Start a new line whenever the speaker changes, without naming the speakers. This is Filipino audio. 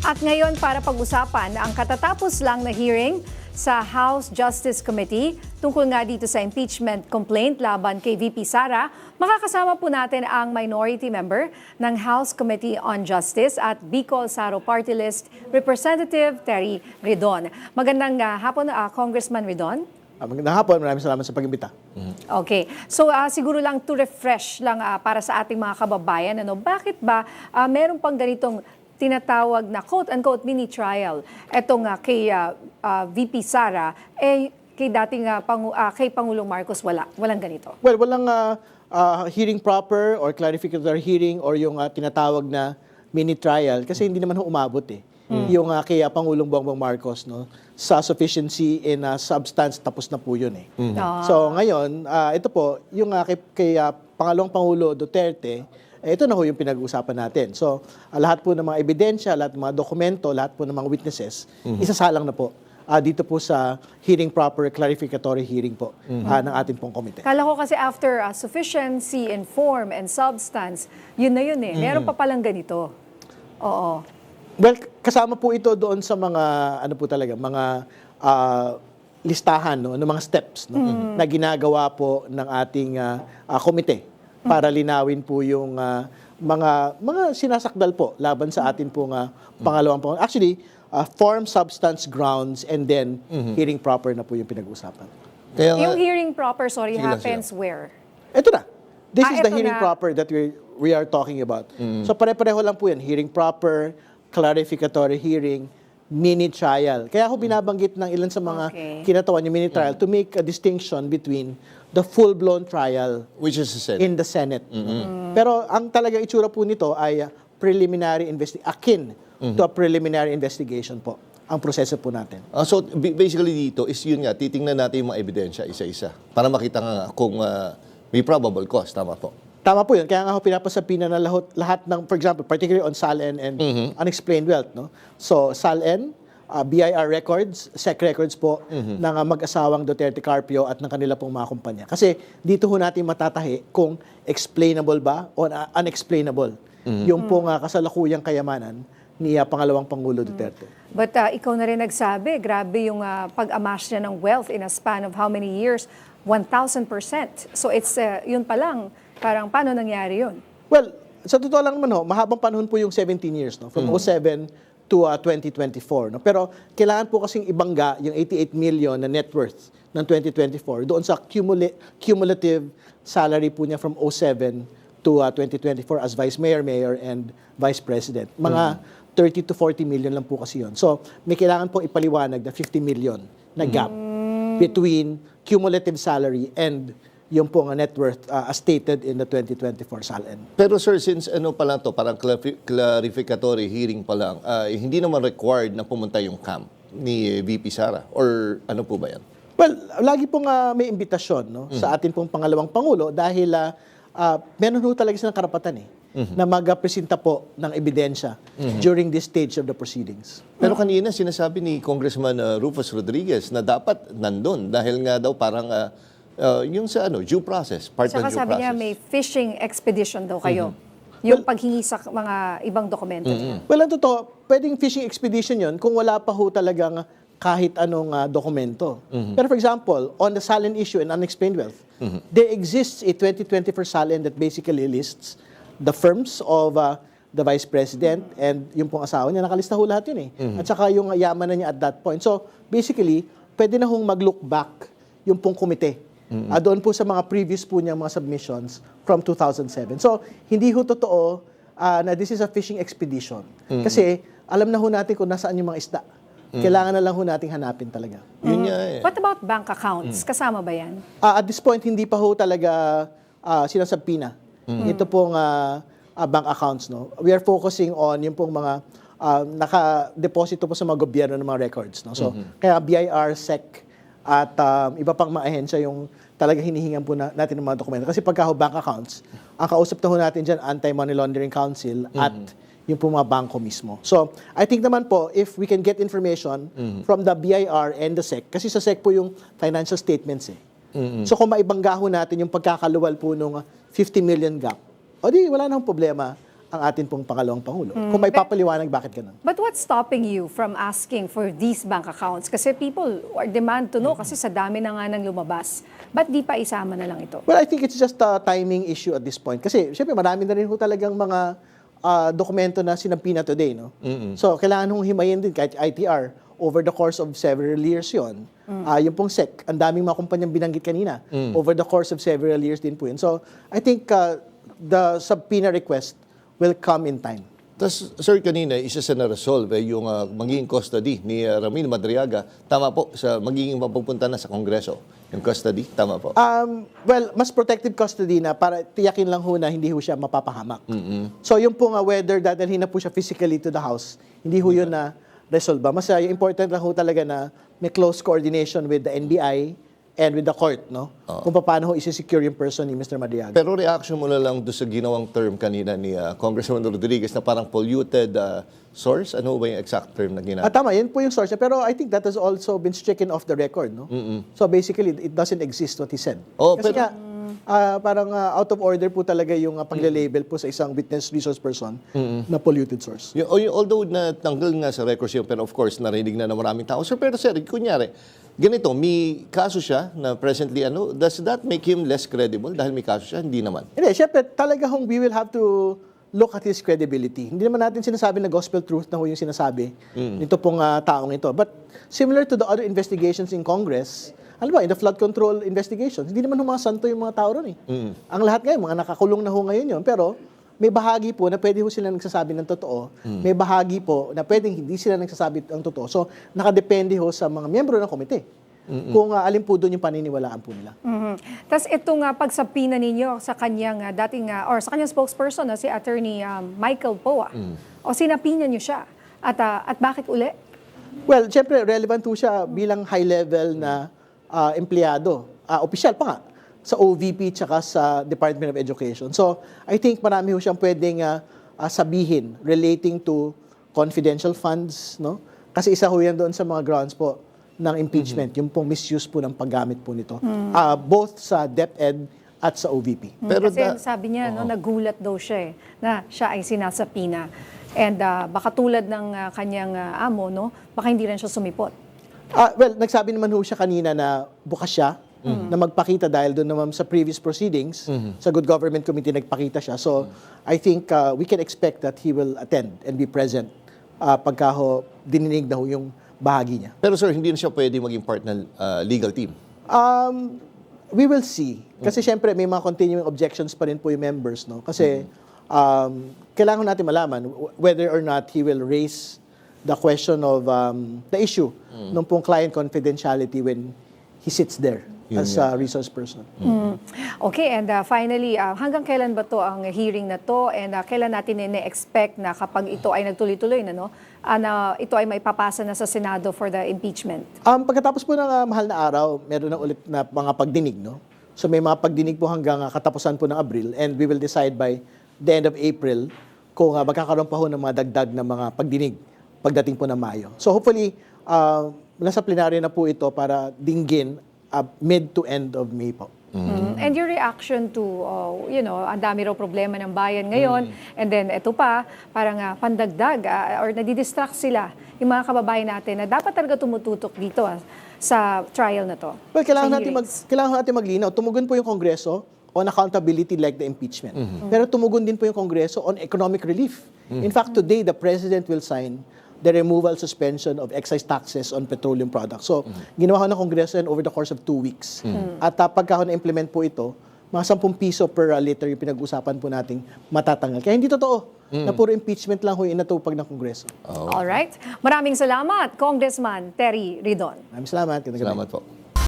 At ngayon para pag-usapan ang katatapos lang na hearing sa House Justice Committee tungkol nga dito sa impeachment complaint laban kay VP Sara, makakasama po natin ang minority member ng House Committee on Justice at Bicol Saro Party List, Representative Terry Ridon. Magandang hapon, Congressman Ridon.
Magandang hapon, maraming salamat sa pag-imbita.
Okay. So siguro lang to refresh lang para sa ating mga kababayan, bakit ba meron pang ganitong tinatawag na quote-unquote mini-trial etong kay VP Sara, kay dating kay Pangulong Marcos walang ganito?
Well, walang hearing proper or clarificatory hearing or yung tinatawag na mini-trial kasi hindi naman umabot yung kay Pangulong Bongbong Marcos, no, sa sufficiency in substance, tapos na po yun So ngayon, ito po, yung kay Pangalawang Pangulo Duterte, ito na ho yung pinag-uusapan natin. So, lahat po ng mga ebidensya, lahat ng mga dokumento, lahat po ng mga witnesses, isasalang na po dito po sa hearing proper, clarificatory hearing po ng ating pong komite.
Kala ko kasi after sufficiency in form and substance, yun na yun Meron pa palang ganito. Oo.
Well, kasama po ito doon sa mga, ano po talaga, mga listahan, no, ng mga steps na ginagawa po ng ating komite para linawin po yung mga sinasakdal po laban sa atin pong pangalawang pangulo. Actually, form, substance, grounds, and then hearing proper na po yung pinag-usapan.
Yung hearing proper, happens where?
Ito na. This is the
eto
hearing
na.
proper that we are talking about. So pare-pareho lang po yan. Hearing proper, clarificatory hearing, mini-trial. Kaya ako binabanggit ng ilan sa mga kinatawan yung mini-trial to make a distinction between the full-blown trial
which is the Senate.
in the Senate. Pero ang talaga itsura po nito ay preliminary akin to a preliminary investigation po ang proseso po natin.
So basically dito is yun nga, titingnan natin yung mga ebidensya isa-isa para makita nga kung may probable cause. Tama po.
Tama po yun. Kaya nga ako pinapasapina na lahat ng, for example, particularly on SALN and unexplained wealth. No? So SALN, BIR records, SEC records po ng mag-asawang Duterte Carpio at ng kanila pong mga kumpanya. Kasi dito ho natin matatahi kung explainable ba o unexplainable yung pong kasalukuyang kayamanan ni Pangalawang Pangulo Duterte.
But ikaw na rin nagsabi, grabe yung pag-amass niya ng wealth in a span of how many years? 1,000%. So it's yun pa lang, parang paano nangyari yun?
Well, sa totoo lang naman mahabang panahon po yung 17 years, no? From 07 to 2024. No? Pero kailangan po kasing ibangga yung 88 million na net worth ng 2024 doon sa cumulative salary po niya from 07 to 2024 as Vice Mayor, Mayor, and Vice President. Mga 30 to 40 million lang po kasi yun. So may kailangan pong ipaliwanag na 50 million na gap between cumulative salary and yung pong net worth as stated in the 2024 SALN.
Pero sir, since ano pa lang to, parang clarificatory hearing pa lang, hindi naman required na pumunta yung camp ni VP Sara? Or ano po ba yan?
Well, lagi pong may imbitasyon sa atin pong Pangalawang Pangulo dahil meron ho talaga silang karapatan na mag-presenta po ng ebidensya during this stage of the proceedings.
Pero kanina sinasabi ni Congressman Rufus Rodriguez na dapat nandun dahil nga daw parang yung sa due process, part ng
Saka
due
sabi
process.
niya may fishing expedition daw kayo. Yung paghingi sa mga ibang dokumento.
Well, ang totoo, pwedeng fishing expedition yon kung wala pa ho talagang kahit anong dokumento. Pero for example, on the SALN issue and unexplained wealth, there exists a 2024 SALN that basically lists the firms of the Vice President and yung pong asawa niya, nakalista ho lahat yun At saka yung yaman na niya at that point. So basically, pwede na hong mag-look back yung pong komite. Doon po sa mga previous po niyang mga submissions from 2007. So, hindi ho totoo na this is a fishing expedition. Kasi alam na ho natin kung nasaan yung mga isda. Kailangan na lang ho nating hanapin talaga.
Yun nga
What about bank accounts? Kasama ba yan?
At this point, hindi pa ho talaga sinasabpina. Ito pong bank accounts. No? We are focusing on yung pong mga naka-deposito po sa mga gobyerno ng mga records. No? So, kaya BIR, SEC, at iba pang mga ahensya yung talaga hinihingan po natin ng mga dokumento. Kasi pagka bank accounts, ang kausap na ho natin dyan, Anti-Money Laundering Council at yung po mga bangko mismo. So, I think naman po, if we can get information from the BIR and the SEC, kasi sa SEC po yung financial statements So, kung maibangga ho natin yung pagkakaluwal po nung 50 million gap, o di, wala nang problema. ang atin pong pangalawang Pangulo. Kung may papaliwanag, bakit ganun?
But what's stopping you from asking for these bank accounts? Kasi people are demand to know kasi sa dami na nga nang lumabas. Ba't di pa isama na lang ito?
Well, I think it's just a timing issue at this point. Kasi, syempre, marami na rin ho talagang mga dokumento na sinampina today, no? So, kailangan hong himayin din kahit ITR over the course of several years yun. Yung pong SEC, ang daming mga kumpanyang binanggit kanina. Over the course of several years din po yun. So, I think the subpoena request will come in time.
Tapos, sir, kanina, isa sa na-resolve yung magiging custody ni Ramil Madriaga. Tama po, sa magiging mapupunta na sa Kongreso. Yung custody, tama po.
Well, mas protective custody na para tiyakin lang ho na hindi ho siya mapapahamak. So, yung po nga whether dadalhin na po siya physically to the house, hindi ho yun na resolve. Mas important lang ho talaga na may close coordination with the NBI and with the court, no? Kung paano ho isi-secure yung person ni Mr. Madriaga.
Pero reaction mo na lang doon sa ginawang term kanina ni Congressman Rodriguez na parang polluted source? Ano ba yung exact term na ginamit?
Tama, yun po yung source niya. Pero I think that has also been stricken off the record, no? So basically, it doesn't exist what he said.
Oh,
Kasi
pero-
nga, parang out of order po talaga yung pagle-label po sa isang witness resource person na polluted source.
Although natanggal nga sa records yun, pero of course, narinig na ng maraming tao. Sir, pero sir, kunyari, ganito, may kaso siya na presently, does that make him less credible dahil may kaso siya? Hindi naman.
Hindi, syempre, talaga hong we will have to look at his credibility. Hindi naman natin sinasabi na gospel truth na ho yung sinasabi nito pong taong ito. But similar to the other investigations in Congress, alam ba, in the flood control investigations, hindi naman ho mga santo yung mga tao ron eh. Ang lahat ngayon, mga nakakulong na ho ngayon yun. Pero may bahagi po na pwede ho sila nagsasabi ng totoo. May bahagi po na pwedeng hindi sila nagsasabi ng totoo. So, nakadepende ho sa mga miyembro ng komite. Kung alin po doon yung paniniwalaan po nila.
Tapos itong pagsapina ninyo sa kanyang or sa kanyang spokesperson na si Attorney Michael Poa. O sinapinan niyo siya. At bakit uli?
Well, syempre, relevant po siya bilang high-level na empleyado. Opisyal pa nga sa OVP tsaka sa Department of Education. So, I think marami ho siyang pwedeng sabihin relating to confidential funds, no? Kasi isa ho yan doon sa mga grounds po ng impeachment, yung pong misuse po ng paggamit po nito. Both sa DepEd at sa OVP.
Pero
Kasi sabi niya, nagulat daw siya na siya ay sinasapina. And baka tulad ng kanyang amo, no? Baka hindi rin siya sumipot.
Well, nagsabi naman ho siya kanina na bukas siya na magpakita dahil doon naman sa previous proceedings, sa Good Government Committee nagpakita siya. So, I think we can expect that he will attend and be present pagka ho dininig na ho yung bahagi niya.
Pero sir, hindi na siya pwede maging part ng legal team.
We will see. Kasi syempre may mga continuing objections pa rin po yung members, no? Kasi kailangan natin malaman whether or not he will raise the question of the issue ng pong client confidentiality when he sits there as a resource person.
Okay, and finally, hanggang kailan ba to ang hearing na to? And kailan natin ine-expect na kapag ito ay nagtuloy-tuloy na, no? Na ito ay maipapasa na sa Senado for the impeachment?
Pagkatapos po ng mahal na araw, meron na ulit na mga pagdinig, no? So may mga pagdinig po hanggang katapusan po ng Abril, and we will decide by the end of April kung magkakaroon pa ho ng mga dagdag na mga pagdinig pagdating po ng Mayo. So hopefully, nasa plenaryo na po ito para dinggin mid to end of May po.
And your reaction to, ang dami raw problema ng bayan ngayon, and then ito pa, parang pandagdag or nadidistract sila yung mga kababayan natin na dapat talaga tumututok dito sa trial na to.
Well, kailangan
sa
natin maglinaw. Tumugon po yung Kongreso on accountability like the impeachment. Pero tumugon din po yung Kongreso on economic relief. In fact, today, the President will sign the removal suspension of excise taxes on petroleum products. So, ginawa ko ng Kongreso yan over the course of 2 weeks. At pagka na-implement po ito, mga 10 piso per liter yung pinag-usapan po nating matatanggal. Kaya hindi totoo na puro impeachment lang ho yung inatupag ng Kongreso.
Alright. Maraming salamat, Congressman Terry Ridon.
Maraming salamat.
Salamat po.